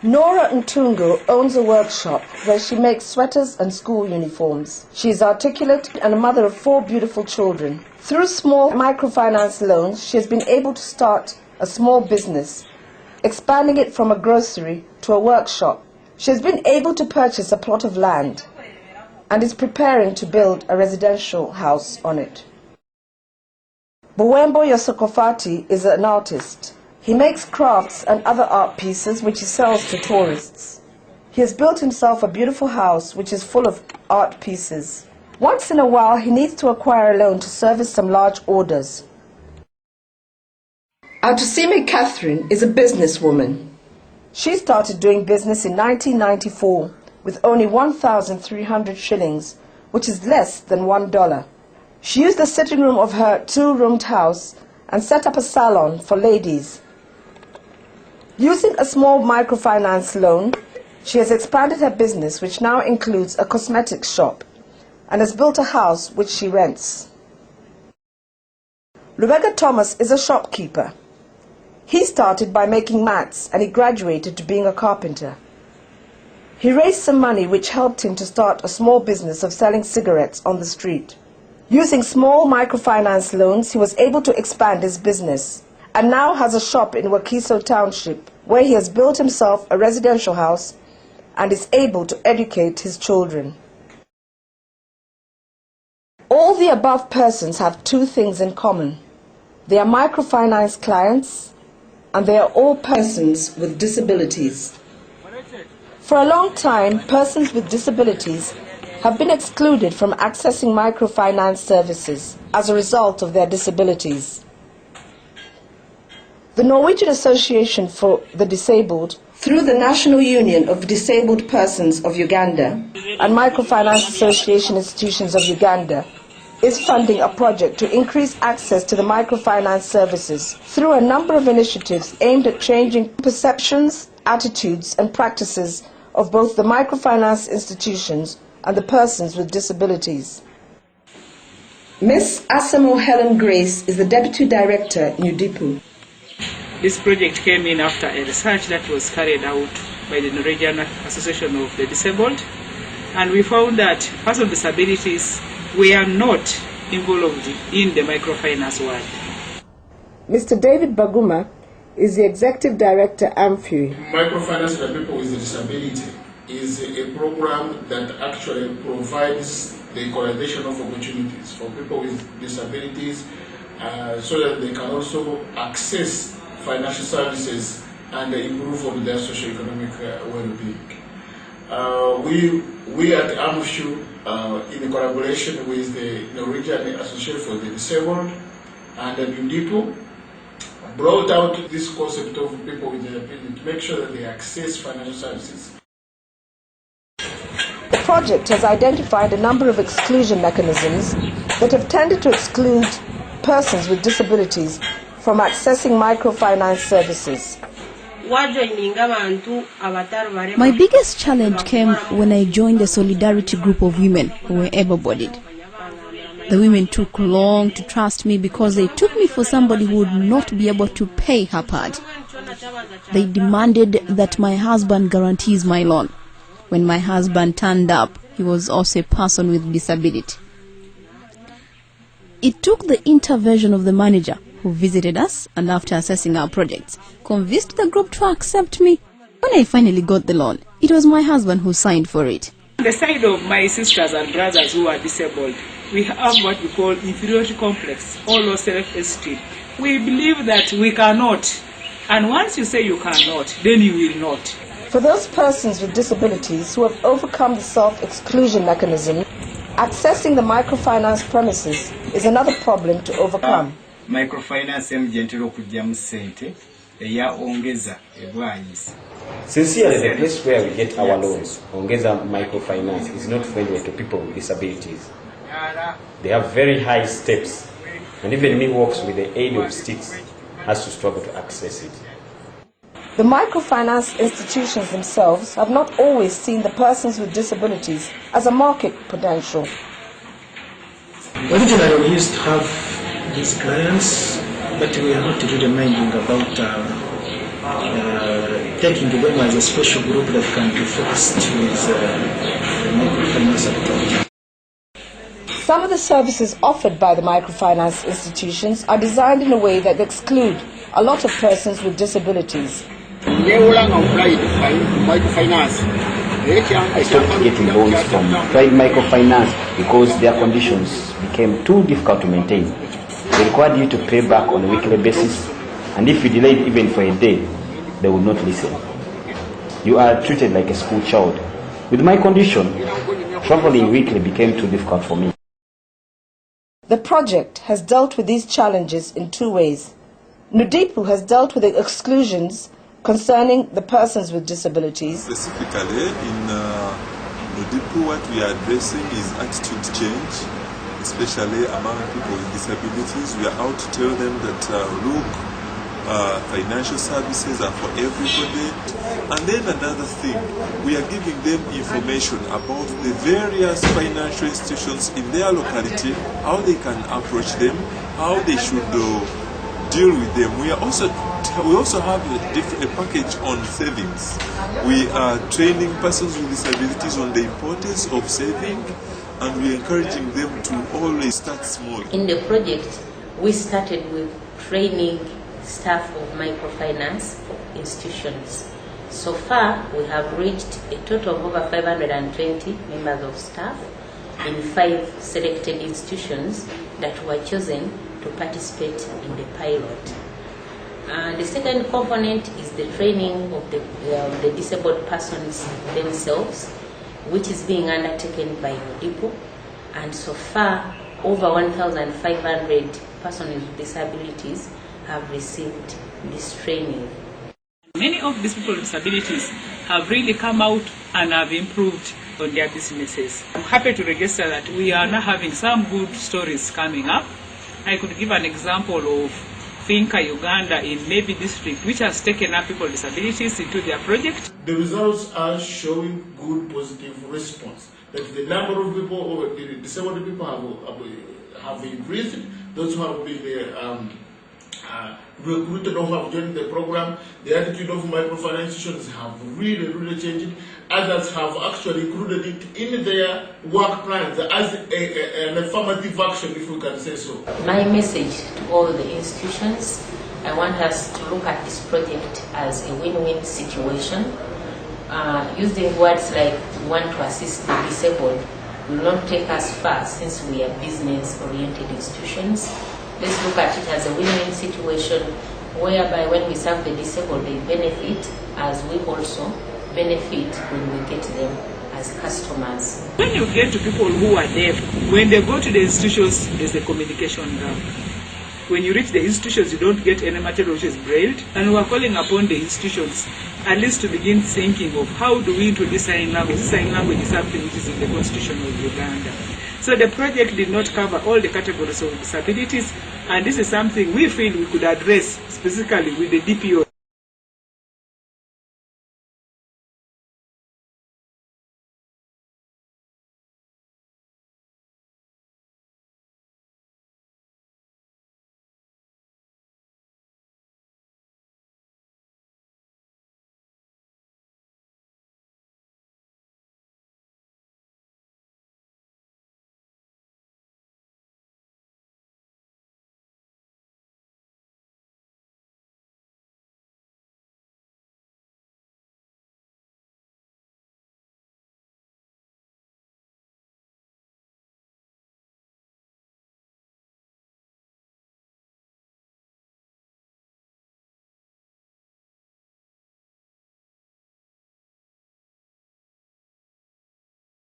Nora Ntungu owns a workshop where she makes sweaters and school uniforms. She is articulate and a mother of 4 beautiful children. Through small microfinance loans, she has been able to start a small business, expanding it from a grocery to a workshop. She has been able to purchase a plot of land and is preparing to build a residential house on it. Buwembo Yosokofati is an artist. He makes crafts and other art pieces which he sells to tourists. He has built himself a beautiful house which is full of art pieces. Once in a while he needs to acquire a loan to service some large orders. Atusime Catherine is a businesswoman. She started doing business in 1994 with only 1,300 shillings, which is less than $1. She used the sitting room of her 2-roomed house and set up a salon for ladies. Using a small microfinance loan, she has expanded her business, which now includes a cosmetics shop, and has built a house which she rents. Lubega Thomas is a shopkeeper. He started by making mats and he graduated to being a carpenter. He raised some money which helped him to start a small business of selling cigarettes on the street. Using small microfinance loans, he was able to expand his business and now has a shop in Wakiso Township where he has built himself a residential house and is able to educate his children. All the above persons have 2 things in common. They are microfinance clients and they are all persons with disabilities. For a long time, persons with disabilities have been excluded from accessing microfinance services as a result of their disabilities. The Norwegian Association for the Disabled, through the National Union of Disabled Persons of Uganda and Microfinance Association Institutions of Uganda, is funding a project to increase access to the microfinance services through a number of initiatives aimed at changing perceptions, attitudes and practices of both the microfinance institutions and the persons with disabilities. Ms. Asamo Helen Grace is the Deputy Director in UDIPU. This project came in after a research that was carried out by the Norwegian Association of the Disabled, and we found that persons with disabilities were not involved in the microfinance world. Mr. David Baguma is the Executive Director, AMFUI. Microfinance for people with disability is a program that actually provides the equalization of opportunities for people with disabilities so that they can also access financial services and improve on their socio-economic well-being. We at AMFUI, in collaboration with the Norwegian Association for the Disabled and the UDIPU, brought out this concept of people with disability to make sure that they access financial services. The project has identified a number of exclusion mechanisms that have tended to exclude persons with disabilities from accessing microfinance services. My biggest challenge came when I joined the solidarity group of women who were able-bodied. The women took long to trust me because they took me for somebody who would not be able to pay her part. They demanded that my husband guarantees my loan. When my husband turned up, he was also a person with disability. It took the intervention of the manager who visited us and after assessing our projects, convinced the group to accept me. When I finally got the loan, it was my husband who signed for it. On the side of my sisters and brothers who are disabled, we have what we call inferiority complex or low self-esteem. We believe that we cannot, and once you say you cannot, then you will not. For those persons with disabilities who have overcome the self-exclusion mechanism, accessing the microfinance premises is another problem to overcome. Microfinance emjentero kujjamu sente eya ongeza ebwayisa. Sincerely, the place where we get our loans, Ongeza Microfinance, is not friendly to people with disabilities. They have very high steps, and even me who walks with the aid of sticks has to struggle to access it. The microfinance institutions themselves have not always seen the persons with disabilities as a market potential. Originally, we used to have these clients, but we are not really minding about thinking them as a special group that can be focused with microfinance approach. Some of the services offered by the microfinance institutions are designed in a way that exclude a lot of persons with disabilities. I stopped getting loans from private microfinance because their conditions became too difficult to maintain. They required you to pay back on a weekly basis, and if you delayed even for a day, they would not listen. You are treated like a school child. With my condition, traveling weekly became too difficult for me. The project has dealt with these challenges in two ways. Nudipu has dealt with the exclusions concerning the persons with disabilities. Specifically, in Nudipu, what we are addressing is attitude change, especially among people with disabilities. We are out to tell them that, financial services are for everybody. And then another thing, we are giving them information about the various financial institutions in their locality, how they can approach them, how they should deal with them. We also have a package on savings. We are training persons with disabilities on the importance of saving, and we are encouraging them to always start small. In the project, we started with training staff of microfinance institutions. So far, we have reached a total of over 520 members of staff in 5 selected institutions that were chosen to participate in the pilot. The second component is the training of the disabled persons themselves, which is being undertaken by Nudipu. And so far, over 1,500 persons with disabilities have received this training. Many of these people with disabilities have really come out and have improved on their businesses. I'm happy to register that we are now having some good stories coming up. I could give an example of Finca Uganda in maybe district, which has taken up people with disabilities into their project. The results are showing good positive response. That the number of people, or the disabled people have increased. Those who have been recruited or have joined the program, the attitude of microfinance institutions have really changed. Others have actually included it in their work plans as an affirmative action, if we can say so. My message to all the institutions, I want us to look at this project as a win-win situation. Using words like we want to assist the disabled will not take us far since we are business-oriented institutions. Let's look at it as a win-win situation whereby when we serve the disabled, they benefit as we also benefit when we get them as customers. When you get to people who are deaf, when they go to the institutions, there's a communication gap. When you reach the institutions, you don't get any material which is brailled, and we are calling upon the institutions at least to begin thinking of how do we introduce sign language. Sign language is something which is in the Constitution of Uganda. So the project did not cover all the categories of disabilities, and this is something we feel we could address specifically with the DPO.